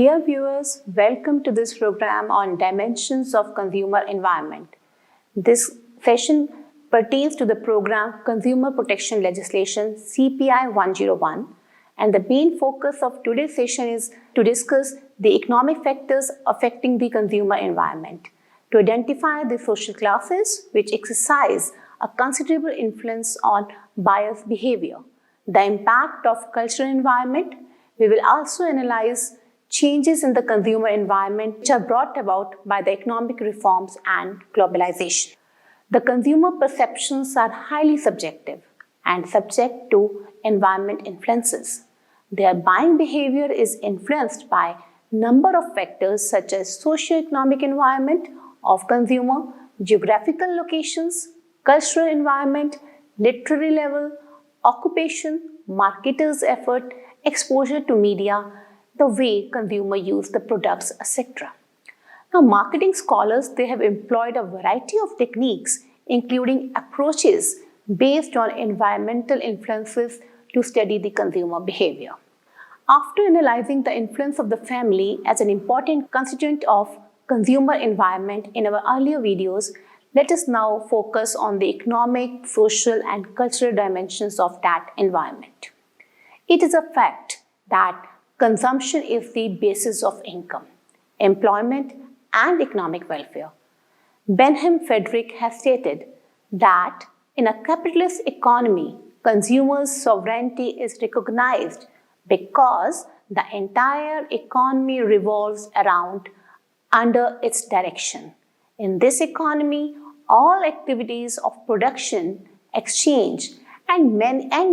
Dear viewers, welcome to this program on Dimensions of Consumer Environment. This session pertains to the program Consumer Protection Legislation CPI 101, and the main focus of today's session is to discuss the economic factors affecting the consumer environment, to identify the social classes which exercise a considerable influence on buyers' behavior, the impact of cultural environment. We will also analyze changes in the consumer environment which are brought about by the economic reforms and globalization. The consumer perceptions are highly subjective and subject to environment influences. Their buying behavior is influenced by a number of factors such as socio-economic environment of consumer, geographical locations, cultural environment, literary level, occupation, marketers' effort, exposure to media, the way consumer use the products, etc. Now, marketing scholars, they have employed a variety of techniques, including approaches based on environmental influences to study the consumer behavior. After analyzing the influence of the family as an important constituent of consumer environment in our earlier videos, let us now focus on the economic, social, and cultural dimensions of that environment. It is a fact that consumption is the basis of income, employment, and economic welfare. Benjamin Frederick has stated that in a capitalist economy, consumers' sovereignty is recognized because the entire economy revolves around under its direction. In this economy, all activities of production, exchange, and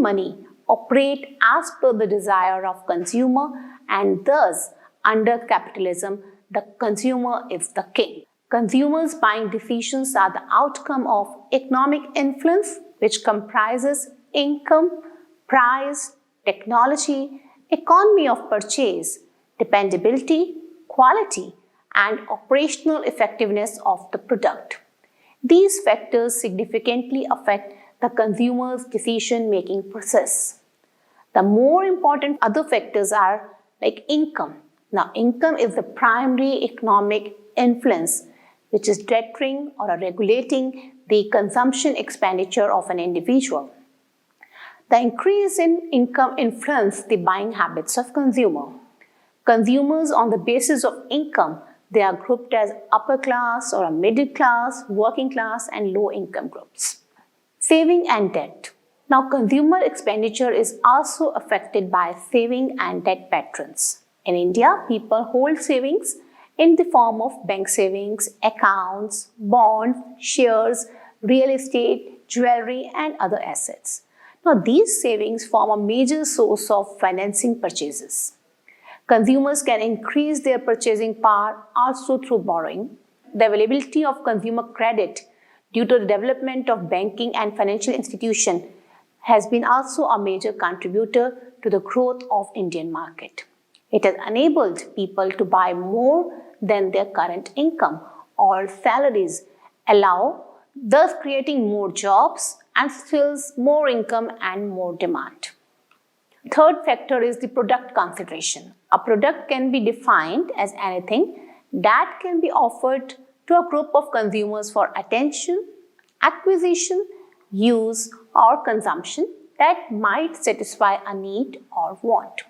money operate as per the desire of consumer, and thus under capitalism, the consumer is the king. Consumers' buying decisions are the outcome of economic influence, which comprises income, price, technology, economy of purchase, dependability, quality, and operational effectiveness of the product. These factors significantly affect the consumer's decision-making process. The more important other factors are like income. Now, income is the primary economic influence which is deterring or regulating the consumption expenditure of an individual. The increase in income influences the buying habits of consumer. Consumers on the basis of income, they are grouped as upper class or a middle class, working class, and low income groups. Saving and debt. Now, consumer expenditure is also affected by saving and debt patterns. In India, people hold savings in the form of bank savings, accounts, bonds, shares, real estate, jewelry, and other assets. Now, these savings form a major source of financing purchases. Consumers can increase their purchasing power also through borrowing. The availability of consumer credit due to the development of banking and financial institutions has been also a major contributor to the growth of Indian market. It has enabled people to buy more than their current income or salaries allow, thus creating more jobs and fills more income and more demand. Third factor is the product consideration. A product can be defined as anything that can be offered to a group of consumers for attention, acquisition, use, or consumption that might satisfy a need or want.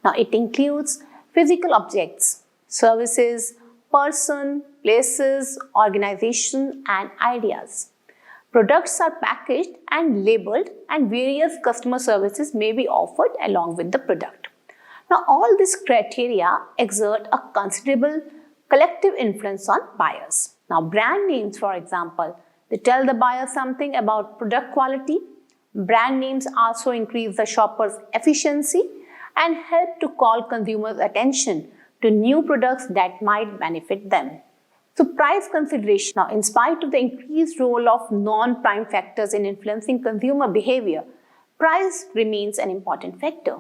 Now, it includes physical objects, services, person, places, organization, and ideas. Products are packaged and labeled, and various customer services may be offered along with the product. Now, all these criteria exert a considerable collective influence on buyers. Now, brand names, for example, they tell the buyer something about product quality. Brand names also increase the shopper's efficiency and help to call consumers' attention to new products that might benefit them. So, price consideration. Now, in spite of the increased role of non-prime factors in influencing consumer behavior, price remains an important factor.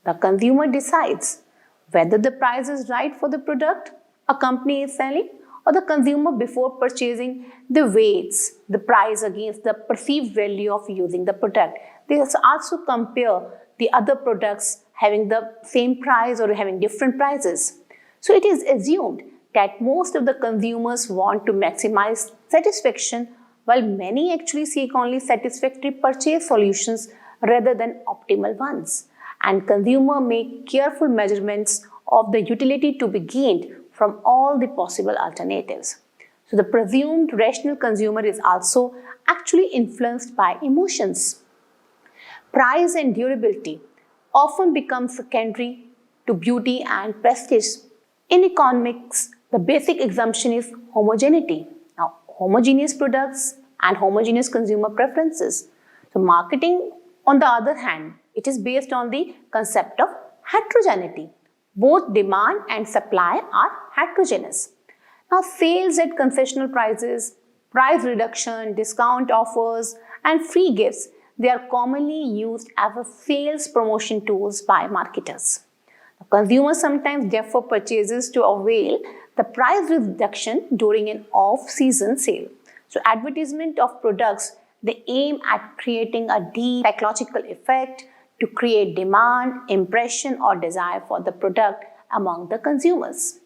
The consumer decides whether the price is right for the product a company is selling, or the consumer before purchasing, they weights the price against the perceived value of using the product. They also compare the other products having the same price or having different prices. So it is assumed that most of the consumers want to maximize satisfaction, while many actually seek only satisfactory purchase solutions rather than optimal ones. And consumers make careful measurements of the utility to be gained from all the possible alternatives. So the presumed rational consumer is also actually influenced by emotions. Price and durability often become secondary to beauty and prestige. In economics, the basic assumption is homogeneity. Now, homogeneous products and homogeneous consumer preferences. So marketing, on the other hand, it is based on the concept of heterogeneity. Both demand and supply are heterogeneous. Now, sales at concessional prices, price reduction, discount offers, and free gifts, they are commonly used as a sales promotion tools by marketers. Consumers sometimes defer purchases to avail the price reduction during an off-season sale. So, advertisement of products, they aim at creating a deep psychological effect to create demand, impression, or desire for the product among the consumers.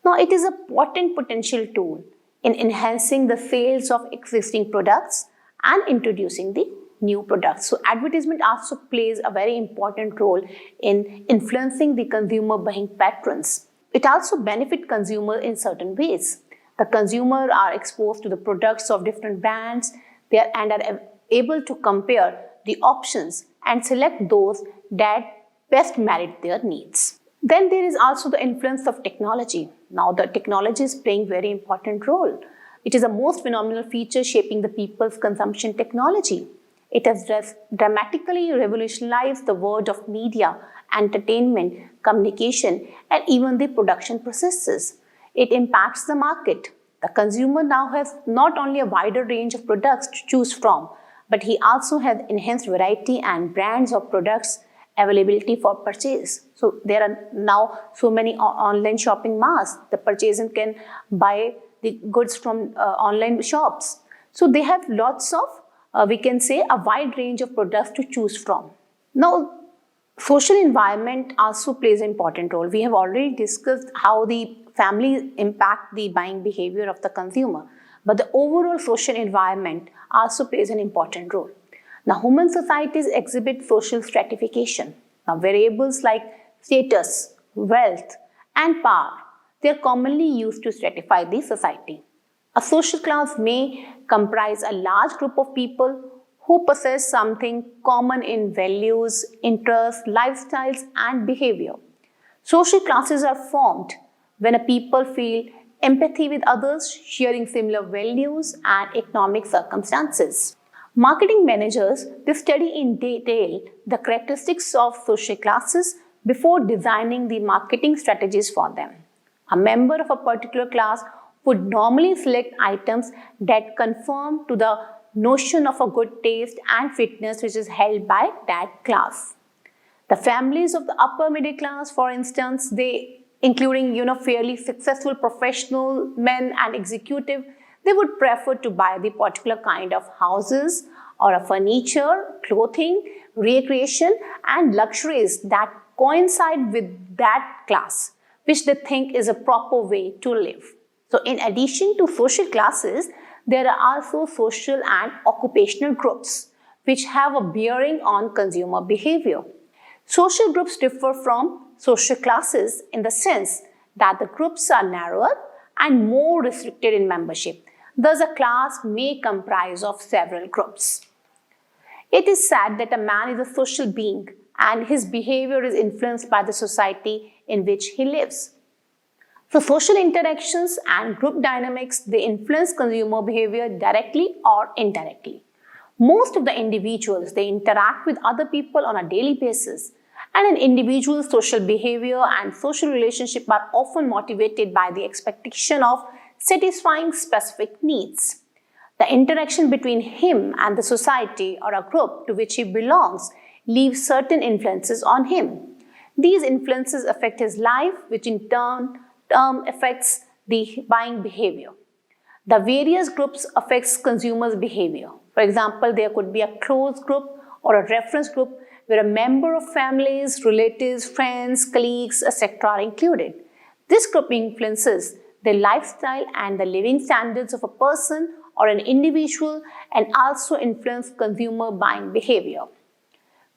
Now, it is a potent potential tool in enhancing the sales of existing products and introducing the new products. So, advertisement also plays a very important role in influencing the consumer buying patterns. It also benefits consumers in certain ways. The consumers are exposed to the products of different brands and are able to compare the options and select those that best merit their needs. Then there is also the influence of technology. Now the technology is playing very important role. It is the most phenomenal feature shaping the people's consumption technology. It has dramatically revolutionized the world of media, entertainment, communication, and even the production processes. It impacts the market. The consumer now has not only a wider range of products to choose from, but he also has enhanced variety and brands of products availability for purchase. So there are now so many online shopping malls. The purchaser can buy the goods from online shops. So they have lots of, we can say, a wide range of products to choose from. Now, social environment also plays an important role. We have already discussed how the family impact the buying behavior of the consumer, but the overall social environment also plays an important role. Now, human societies exhibit social stratification. Now, variables like status, wealth, and power, they are commonly used to stratify the society. A social class may comprise a large group of people who possess something common in values, interests, lifestyles, and behavior. Social classes are formed when a people feel empathy with others, sharing similar values and economic circumstances. Marketing managers, they study in detail the characteristics of social classes before designing the marketing strategies for them. A member of a particular class would normally select items that conform to the notion of a good taste and fitness which is held by that class. The families of the upper middle class, for instance, they including fairly successful professional men and executive, they would prefer to buy the particular kind of houses or a furniture, clothing, recreation and luxuries that coincide with that class, which they think is a proper way to live. So in addition to social classes, there are also social and occupational groups which have a bearing on consumer behavior. Social groups differ from social classes in the sense that the groups are narrower and more restricted in membership. Thus, a class may comprise of several groups. It is said that a man is a social being and his behavior is influenced by the society in which he lives. So social interactions and group dynamics, they influence consumer behavior directly or indirectly. Most of the individuals, they interact with other people on a daily basis, and an individual's social behavior and social relationship are often motivated by the expectation of satisfying specific needs. The interaction between him and the society or a group to which he belongs leaves certain influences on him. These influences affect his life, which in turn affects the buying behavior. The various groups affects consumers' behavior. For example, there could be a closed group or a reference group where a member of families, relatives, friends, colleagues, etc. are included. This group influences the lifestyle and the living standards of a person or an individual and also influence consumer buying behavior.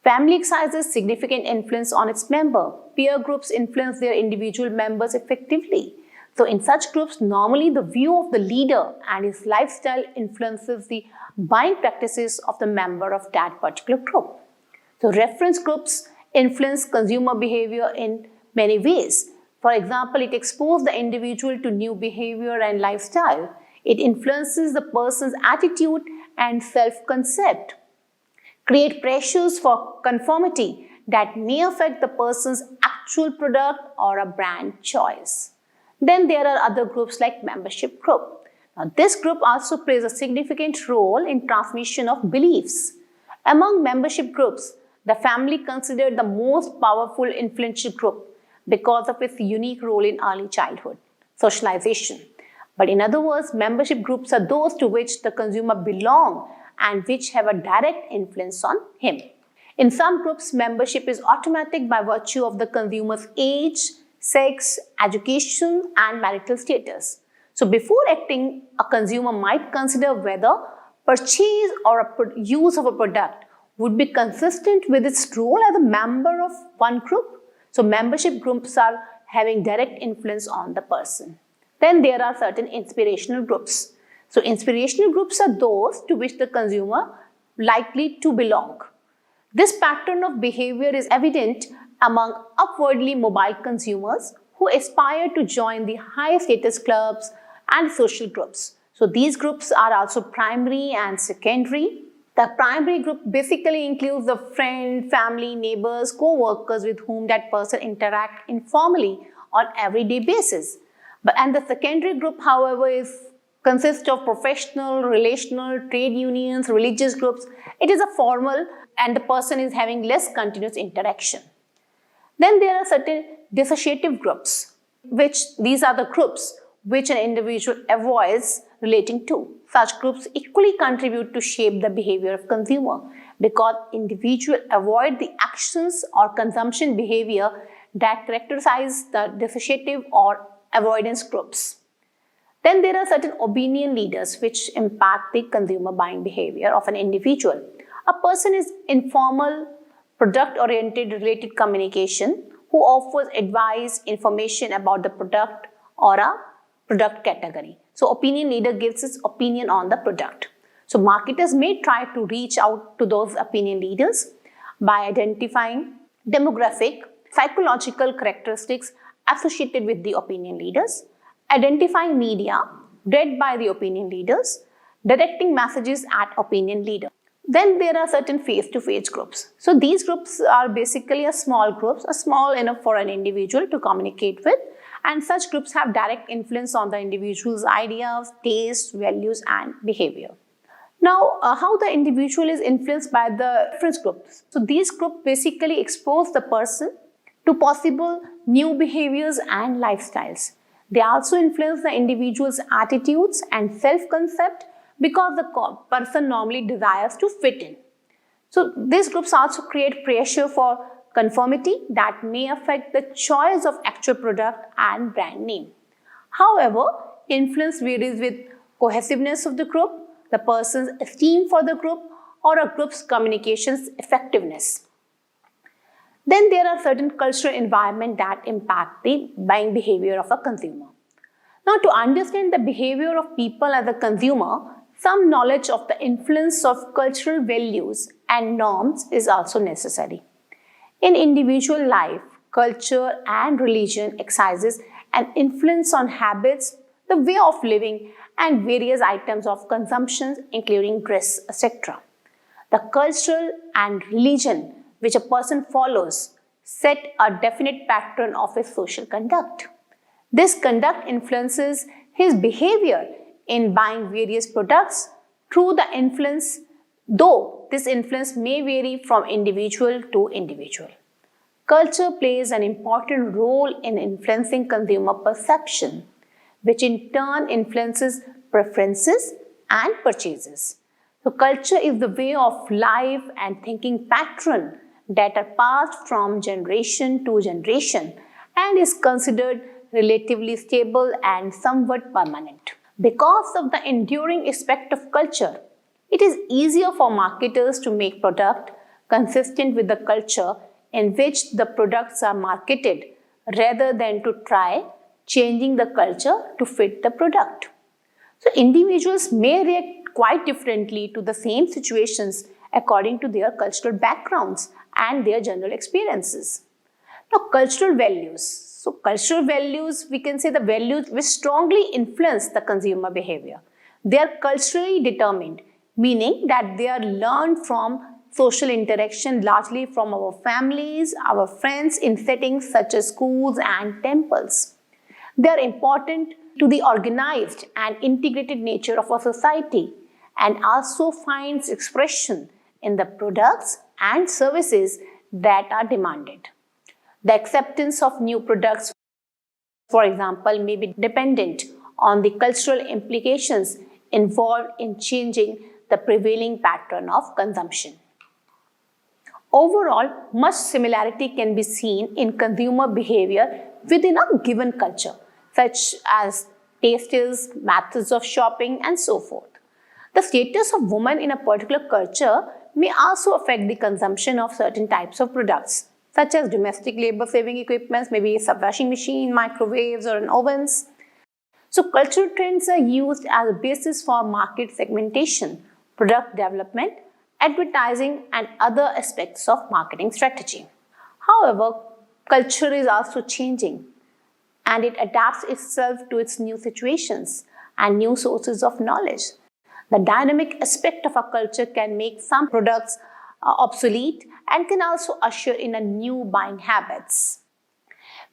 Family exercises significant influence on its member. Peer groups influence their individual members effectively. So in such groups, normally the view of the leader and his lifestyle influences the buying practices of the member of that particular group. So reference groups influence consumer behavior in many ways. For example, it exposes the individual to new behavior and lifestyle. It influences the person's attitude and self-concept. Create pressures for conformity that may affect the person's actual product or a brand choice. Then there are other groups like membership group. Now, this group also plays a significant role in transmission of beliefs. Among membership groups, the family considered the most powerful influential group because of its unique role in early childhood socialization. But in other words, membership groups are those to which the consumer belongs and which have a direct influence on him. In some groups, membership is automatic by virtue of the consumer's age, sex, education, and marital status. So before acting, a consumer might consider whether purchase or use of a product would be consistent with its role as a member of one group. So membership groups are having direct influence on the person. Then there are certain inspirational groups. So inspirational groups are those to which the consumer likely to belong. This pattern of behavior is evident among upwardly mobile consumers who aspire to join the high status clubs and social groups. So these groups are also primary and secondary. The primary group basically includes the friend, family, neighbors, co-workers with whom that person interacts informally on everyday basis. And the secondary group, however, consists of professional, relational, trade unions, religious groups. It is a formal and the person is having less continuous interaction. Then there are certain dissociative groups, these are the groups which an individual avoids relating to. Such groups equally contribute to shape the behavior of consumer because individuals avoid the actions or consumption behavior that characterize the dissociative or avoidance groups. Then there are certain opinion leaders which impact the consumer buying behavior of an individual. A person is informal, product-oriented related communication who offers advice, information about the product or a product category. So opinion leader gives his opinion on the product. So marketers may try to reach out to those opinion leaders by identifying demographic, psychological characteristics associated with the opinion leaders, identifying media read by the opinion leaders, directing messages at opinion leaders. Then there are certain face-to-face groups. So these groups are basically small enough for an individual to communicate with, and such groups have direct influence on the individual's ideas, tastes, values, and behavior. Now, how the individual is influenced by the reference groups. So these groups basically expose the person to possible new behaviors and lifestyles. They also influence the individual's attitudes and self-concept because the person normally desires to fit in. So these groups also create pressure for conformity that may affect the choice of actual product and brand name. However, influence varies with cohesiveness of the group, the person's esteem for the group, or a group's communications effectiveness. Then there are certain cultural environments that impact the buying behavior of a consumer. Now, to understand the behavior of people as a consumer, some knowledge of the influence of cultural values and norms is also necessary. In individual life, culture and religion exercises an influence on habits, the way of living, and various items of consumption, including dress, etc. The cultural and religion which a person follows set a definite pattern of his social conduct. This conduct influences his behavior in buying various products through the influence, though this influence may vary from individual to individual. Culture plays an important role in influencing consumer perception, which in turn influences preferences and purchases. So culture is the way of life and thinking pattern that are passed from generation to generation and is considered relatively stable and somewhat permanent. Because of the enduring aspect of culture, it is easier for marketers to make product consistent with the culture in which the products are marketed rather than to try changing the culture to fit the product. So individuals may react quite differently to the same situations according to their cultural backgrounds and their general experiences. Now, cultural values. So cultural values, we can say the values which strongly influence the consumer behavior. They are culturally determined, meaning that they are learned from social interaction, largely from our families, our friends in settings such as schools and temples. They are important to the organized and integrated nature of our society and also finds expression in the products and services that are demanded. The acceptance of new products, for example, may be dependent on the cultural implications involved in changing the prevailing pattern of consumption. Overall, much similarity can be seen in consumer behavior within a given culture, such as tastes, methods of shopping, and so forth. The status of women in a particular culture may also affect the consumption of certain types of products, such as domestic labor-saving equipments, maybe a washing machine, microwaves, or ovens. So cultural trends are used as a basis for market segmentation, product development, advertising, and other aspects of marketing strategy. However, culture is also changing and it adapts itself to its new situations and new sources of knowledge. The dynamic aspect of a culture can make some products obsolete and can also usher in a new buying habits.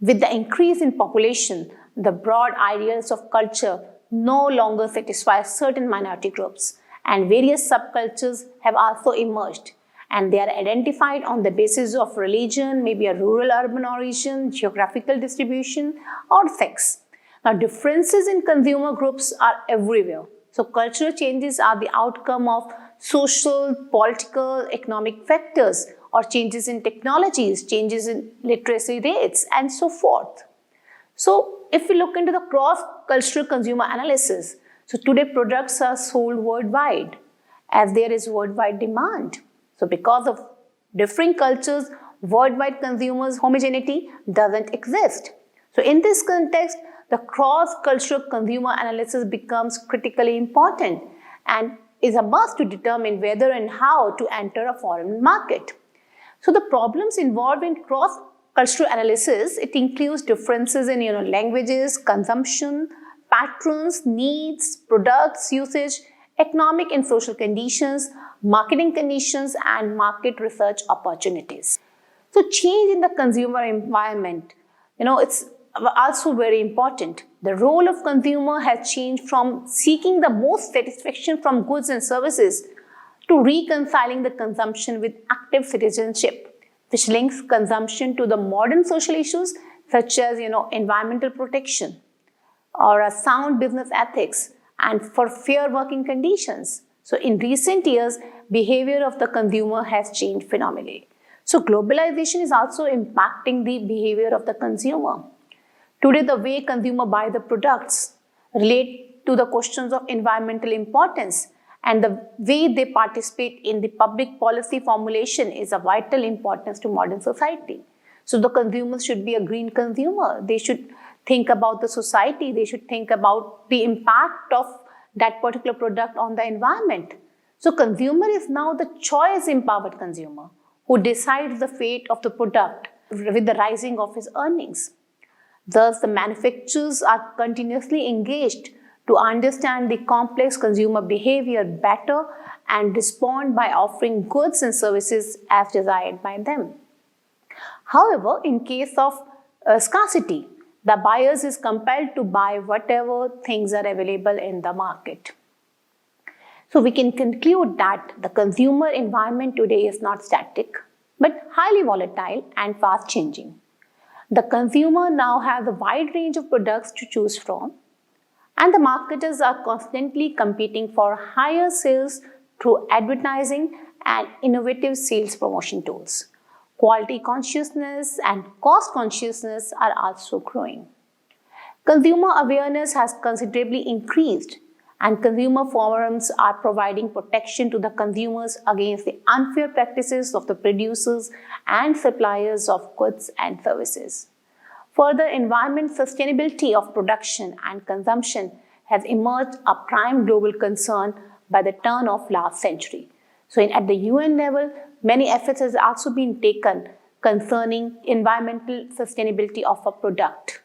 With the increase in population, the broad ideals of culture no longer satisfy certain minority groups, and various subcultures have also emerged, and they are identified on the basis of religion, maybe a rural urban origin, geographical distribution, or sex. Now, differences in consumer groups are everywhere. So, cultural changes are the outcome of social, political, economic factors, or changes in technologies, changes in literacy rates, and so forth. So, if we look into the cross-cultural consumer analysis, so today products are sold worldwide as there is worldwide demand. So, because of differing cultures, worldwide consumers' homogeneity doesn't exist. So, in this context, the cross-cultural consumer analysis becomes critically important and is a must to determine whether and how to enter a foreign market. So the problems involved in cross-cultural analysis, it includes differences in languages, consumption, patterns, needs, products, usage, economic and social conditions, marketing conditions, and market research opportunities. So change in the consumer environment, it's also very important. The role of consumer has changed from seeking the most satisfaction from goods and services to reconciling the consumption with active citizenship, which links consumption to the modern social issues such as environmental protection or a sound business ethics and for fair working conditions. So in recent years, behavior of the consumer has changed phenomenally. So globalization is also impacting the behavior of the consumer. Today, the way consumers buy the products relate to the questions of environmental importance, and the way they participate in the public policy formulation is of vital importance to modern society. So the consumers should be a green consumer. They should think about the society. They should think about the impact of that particular product on the environment. So consumer is now the choice-empowered consumer who decides the fate of the product with the rising of his earnings. Thus, the manufacturers are continuously engaged to understand the complex consumer behavior better and respond by offering goods and services as desired by them. However, in case of scarcity, the buyers is compelled to buy whatever things are available in the market. So we can conclude that the consumer environment today is not static, but highly volatile and fast changing. The consumer now has a wide range of products to choose from, and the marketers are constantly competing for higher sales through advertising and innovative sales promotion tools. Quality consciousness and cost consciousness are also growing. Consumer awareness has considerably increased, and consumer forums are providing protection to the consumers against the unfair practices of the producers and suppliers of goods and services. Further, environment sustainability of production and consumption has emerged a prime global concern by the turn of last century. So at the UN level, many efforts has also been taken concerning environmental sustainability of a product.